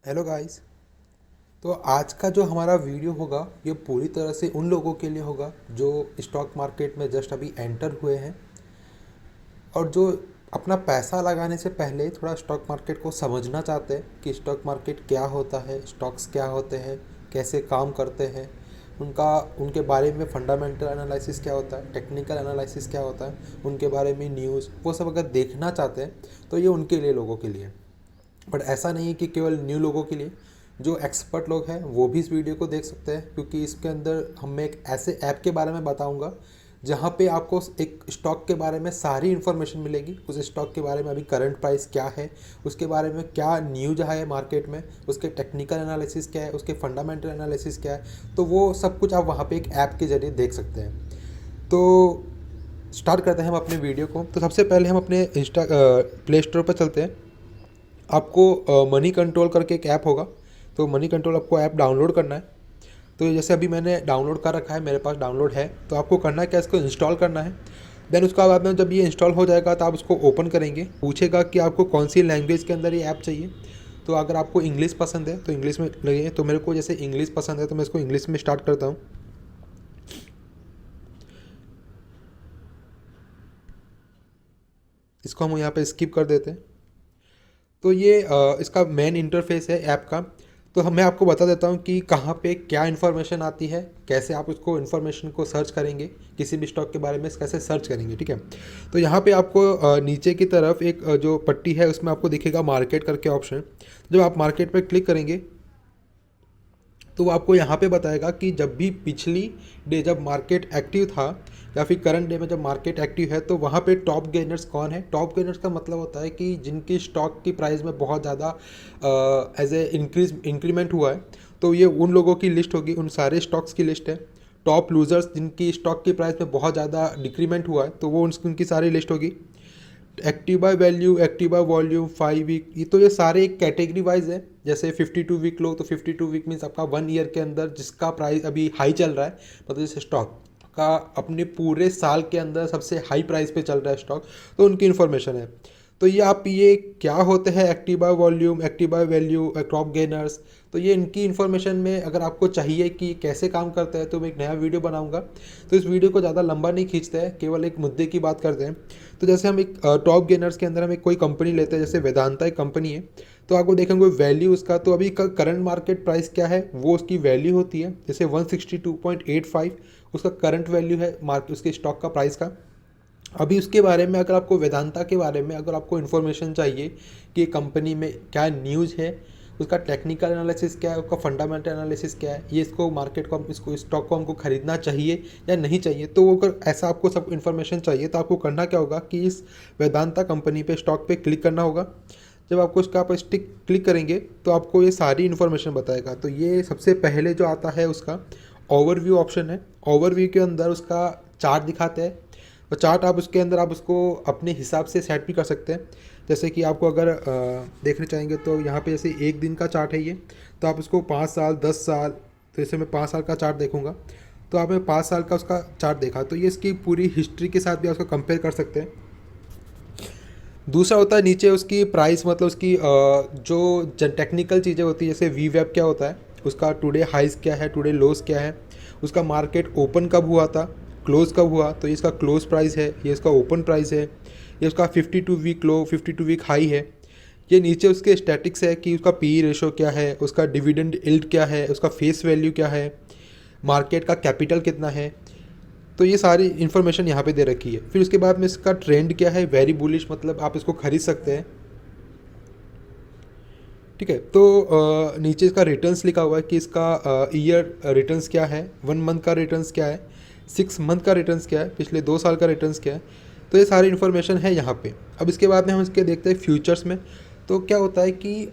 Hello guys. तो आज का जो हमारा वीडियो होगा ये पूरी तरह से उन लोगों के लिए होगा जो स्टॉक मार्केट में जस्ट अभी एंटर हुए हैं और जो अपना पैसा लगाने से पहले थोड़ा स्टॉक मार्केट को समझना चाहते हैं कि स्टॉक मार्केट क्या होता है, स्टॉक्स क्या होते हैं, कैसे काम करते हैं, उनके बारे में फंडामेंटल एनालिसिस क्या होता है, टेक्निकल एनालिसिस क्या होता है, उनके बारे में न्यूज़ वो सब अगर देखना चाहते हैं तो ये उनके लिए, लोगों के लिए। बट ऐसा नहीं है कि केवल न्यू लोगों के लिए, जो एक्सपर्ट लोग हैं वो भी इस वीडियो को देख सकते हैं, क्योंकि इसके अंदर मैं एक ऐसे ऐप के बारे में बताऊंगा जहाँ पे आपको एक स्टॉक के बारे में सारी इन्फॉर्मेशन मिलेगी। उस स्टॉक के बारे में अभी करंट प्राइस क्या है, उसके बारे में क्या न्यूज है मार्केट में, उसके टेक्निकल एनालिसिस क्या है, उसके फंडामेंटल एनालिसिस क्या है, तो वो सब कुछ आप वहाँ पे एक ऐप के ज़रिए देख सकते हैं। तो स्टार्ट करते हैं हम अपने वीडियो को। तो सबसे पहले हम अपने प्ले स्टोर पर चलते हैं। आपको मनी कंट्रोल करके एक ऐप होगा, तो मनी कंट्रोल आपको ऐप डाउनलोड करना है। तो जैसे अभी मैंने डाउनलोड कर रखा है, मेरे पास डाउनलोड है, तो आपको करना है क्या, इसको इंस्टॉल करना है। देन उसका बाद में जब ये इंस्टॉल हो जाएगा तो आप उसको ओपन करेंगे, पूछेगा कि आपको कौन सी लैंग्वेज के अंदर ये ऐप चाहिए। तो अगर आपको इंग्लिश पसंद है तो इंग्लिश में लगे, तो मेरे को जैसे इंग्लिश पसंद है तो मैं इसको इंग्लिश में स्टार्ट करता हूँ। इसको हम यहाँ पे स्किप कर देते हैं। तो ये इसका मेन इंटरफेस है ऐप का। तो मैं आपको बता देता हूँ कि कहाँ पे क्या इन्फॉर्मेशन आती है, कैसे आप उसको इन्फॉर्मेशन को सर्च करेंगे, किसी भी स्टॉक के बारे में कैसे सर्च करेंगे, ठीक है। तो यहाँ पे आपको नीचे की तरफ एक जो पट्टी है उसमें आपको दिखेगा मार्केट करके ऑप्शन। जब आप मार्केट पर क्लिक करेंगे तो वो आपको यहाँ पे बताएगा कि जब भी पिछली डे जब मार्केट एक्टिव था या फिर करंट डे में जब मार्केट एक्टिव है तो वहाँ पे टॉप गेनर्स कौन है। टॉप गेनर्स का मतलब होता है कि जिनकी स्टॉक की प्राइस में बहुत ज़्यादा एज ए इंक्रीमेंट हुआ है, तो ये उन लोगों की लिस्ट होगी, उन सारे स्टॉक्स की लिस्ट है। टॉप लूजर्स जिनकी स्टॉक की प्राइस में बहुत ज़्यादा डिक्रीमेंट हुआ है, तो वो उनकी सारी लिस्ट होगी। Active buy value, active buy volume, 5 week, ये तो ये सारे एक कैटेगरी वाइज है। जैसे 52 वीक लो तो 52 वीक मीन्स आपका 1 ईयर के अंदर जिसका प्राइस अभी हाई चल रहा है, मतलब जैसे स्टॉक का अपने पूरे साल के अंदर सबसे हाई प्राइस पे चल रहा है स्टॉक, तो उनकी इन्फॉर्मेशन है। तो ये आप ये क्या होते हैं active buy volume, active buy value, top gainers, तो ये इनकी इन्फॉर्मेशन में अगर आपको चाहिए कि कैसे काम करता है तो मैं एक नया वीडियो बनाऊंगा। तो इस वीडियो को ज़्यादा लंबा नहीं खींचते हैं, केवल एक मुद्दे की बात करते हैं। तो जैसे हम एक टॉप गेनर्स के अंदर हम एक कोई कंपनी लेते हैं, जैसे वेदांता एक कंपनी है, तो आपको देखेंगे वैल्यू उसका, तो अभी का करंट मार्केट प्राइस क्या है वो उसकी वैल्यू होती है। जैसे 162.85 उसका करंट वैल्यू है मार्केट उसके स्टॉक का प्राइस का। अभी उसके बारे में अगर आपको वेदांता के बारे में अगर आपको इन्फॉर्मेशन चाहिए कि कंपनी में क्या न्यूज़ है, उसका टेक्निकल एनालिसिस क्या है, उसका फंडामेंटल एनालिसिस क्या है, ये इसको मार्केट को इसको स्टॉक को हमको खरीदना चाहिए या नहीं चाहिए, तो वो अगर ऐसा आपको सब इन्फॉर्मेशन चाहिए तो आपको करना क्या होगा कि इस वेदांता कंपनी पे स्टॉक पे क्लिक करना होगा। जब आपको उसका आप स्टिक क्लिक करेंगे तो आपको ये सारी इन्फॉर्मेशन बताएगा। तो ये सबसे पहले जो आता है उसका ओवरव्यू ऑप्शन है। ओवरव्यू के अंदर उसका चार्ट दिखाते हैं, तो चार्ट आप उसके अंदर आप उसको अपने हिसाब से सेट भी कर सकते हैं। जैसे कि आपको अगर देखना चाहेंगे तो यहाँ पे जैसे एक दिन का चार्ट है ये, तो आप उसको 5 साल 10 साल, तो जैसे मैं 5 साल का चार्ट देखूँगा तो आपने 5 साल का उसका चार्ट देखा तो ये इसकी पूरी हिस्ट्री के साथ भी आप उसको कंपेयर कर सकते हैं। दूसरा होता है नीचे उसकी प्राइस, मतलब उसकी जो टेक्निकल चीज़ें होती है, जैसे वी वेब क्या होता है, उसका टुडे हाइस क्या है, टुडे लोस क्या है, उसका मार्केट ओपन कब हुआ था, क्लोज कब हुआ, तो ये इसका क्लोज प्राइस है, ये इसका ओपन प्राइस है, ये उसका 52 वीक लो 52 वीक हाई है। ये नीचे उसके स्टैटिक्स है कि उसका पी रेशो क्या है, उसका डिविडेंड यील्ड क्या है, उसका फेस वैल्यू क्या है, मार्केट का कैपिटल कितना है, तो ये सारी इन्फॉर्मेशन यहाँ पे दे रखी है। फिर उसके बाद में इसका ट्रेंड क्या है, वेरी बुलिश, मतलब आप इसको खरीद सकते हैं, ठीक है। तो नीचे इसका रिटर्न्स लिखा हुआ है कि इसका ईयर रिटर्न्स क्या है, 1 मंथ का रिटर्न्स क्या है, 6 मंथ का रिटर्न्स क्या है, पिछले 2 साल का रिटर्न्स क्या है, तो ये सारी इन्फॉर्मेशन है यहाँ पे। अब इसके बाद में हम इसके देखते हैं फ्यूचर्स में। तो क्या होता है कि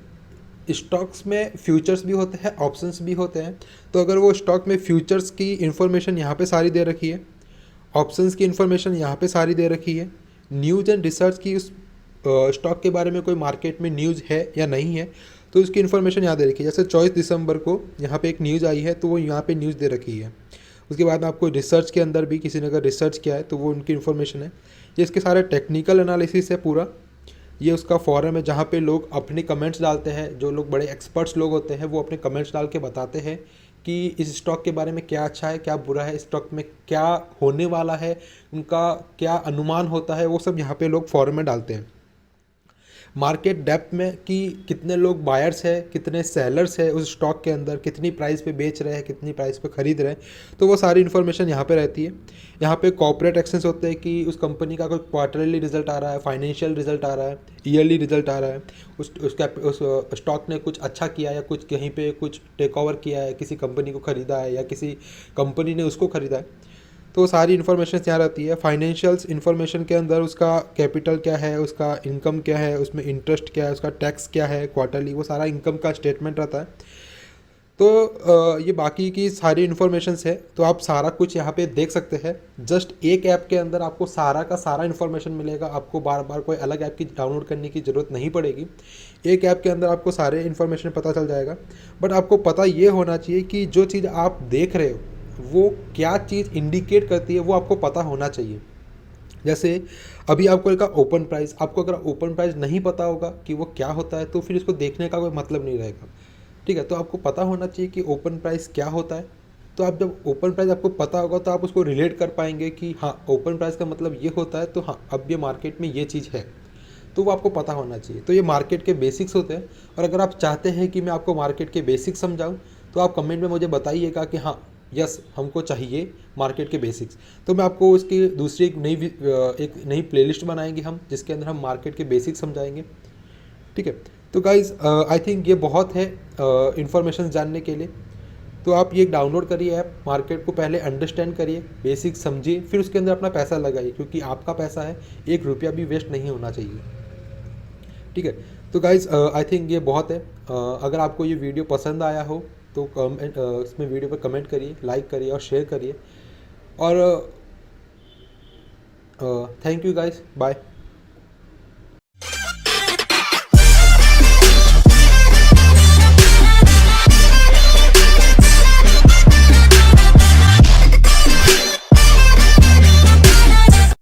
स्टॉक्स में फ्यूचर्स भी होते हैं, ऑप्शंस भी होते हैं। तो अगर वो स्टॉक में फ्यूचर्स की इन्फॉर्मेशन यहाँ पे सारी दे रखी है, ऑप्शंस की इन्फॉर्मेशन यहाँ पे सारी दे रखी है, न्यूज़ एंड रिसर्च की उस स्टॉक के बारे में कोई मार्केट में न्यूज़ है या नहीं है, तो उसकी इन्फॉर्मेशन यहाँ दे रखी है। जैसे 24 दिसंबर को यहाँ पे एक न्यूज़ आई है तो वो यहाँ पे न्यूज़ दे रखी है। उसके बाद आपको रिसर्च के अंदर भी किसी ने अगर रिसर्च किया है तो वो उनकी इन्फॉर्मेशन है। ये इसके सारे टेक्निकल एनालिसिस है पूरा। ये उसका फोरम है जहाँ पे लोग अपने कमेंट्स डालते हैं, जो लोग बड़े एक्सपर्ट्स लोग होते हैं वो अपने कमेंट्स डाल के बताते हैं कि इस स्टॉक के बारे में क्या अच्छा है क्या बुरा है, इस स्टॉक में क्या होने वाला है, उनका क्या अनुमान होता है, वो सब यहाँ पे लोग फोरम में डालते हैं। मार्केट डेप्थ में कि कितने लोग बायर्स है, कितने सेलर्स है उस स्टॉक के अंदर, कितनी प्राइस पे बेच रहे हैं, कितनी प्राइस पे खरीद रहे हैं, तो वो सारी इन्फॉर्मेशन यहाँ पे रहती है। यहाँ पे कॉर्पोरेट एक्शंस होते हैं कि उस कंपनी का कोई क्वार्टरली रिजल्ट आ रहा है, फाइनेंशियल रिजल्ट आ रहा है, ईयरली रिजल्ट आ रहा है, उस स्टॉक ने कुछ अच्छा किया या कुछ कहीं पे कुछ टेक ओवर किया है, किसी कंपनी को ख़रीदा है या किसी कंपनी ने उसको ख़रीदा है, तो सारी इन्फॉर्मेशन यहाँ रहती है। फाइनेंशियल्स इन्फॉर्मेशन के अंदर उसका कैपिटल क्या है, उसका इनकम क्या है, उसमें इंटरेस्ट क्या है, उसका टैक्स क्या है क्वार्टरली, वो सारा इनकम का स्टेटमेंट रहता है। तो ये बाकी की सारी इन्फॉर्मेशंस है, तो आप सारा कुछ यहाँ पे देख सकते हैं। जस्ट एक ऐप के अंदर आपको सारा का सारा इन्फॉर्मेशन मिलेगा, आपको बार बार कोई अलग ऐप की डाउनलोड करने की ज़रूरत नहीं पड़ेगी। एक ऐप के अंदर आपको सारे इन्फॉर्मेशन पता चल जाएगा। बट आपको पता ये होना चाहिए कि जो चीज़ आप देख रहे हो वो क्या चीज़ इंडिकेट करती है, वो आपको पता होना चाहिए। जैसे अभी आपको का ओपन प्राइस, आपको अगर ओपन प्राइस नहीं पता होगा कि वो क्या होता है तो फिर इसको देखने का कोई मतलब नहीं रहेगा। ठीक है, तो आपको पता होना चाहिए कि ओपन प्राइस क्या होता है। तो आप जब ओपन प्राइस आपको पता होगा तो आप उसको रिलेट कर पाएंगे कि हाँ ओपन प्राइस का मतलब ये होता है, तो हाँ अब ये मार्केट में ये चीज़ है, तो वो आपको पता होना चाहिए। तो ये मार्केट के बेसिक्स होते हैं। और अगर आप चाहते हैं कि मैं आपको मार्केट के बेसिक्स समझाऊँ तो आप कमेंट में मुझे बताइएगा कि हाँ यस हमको चाहिए मार्केट के बेसिक्स। तो मैं आपको उसकी दूसरी एक नई प्लेलिस्ट बनाएंगे हम, जिसके अंदर हम मार्केट के बेसिक्स समझाएंगे। ठीक है, तो गाइज़ आई थिंक ये बहुत है इन्फॉर्मेशन जानने के लिए। तो आप ये डाउनलोड करिए ऐप, मार्केट को पहले अंडरस्टैंड करिए, बेसिक्स समझिए, फिर उसके अंदर अपना पैसा लगाइए, क्योंकि आपका पैसा है, 1 रुपया भी वेस्ट नहीं होना चाहिए। ठीक है, तो गाइज़ आई थिंक ये बहुत है। अगर आपको ये वीडियो पसंद आया हो तो इसमें वीडियो पर कमेंट करिए, लाइक करिए और शेयर करिए। और थैंक यू गाइज़, बाय।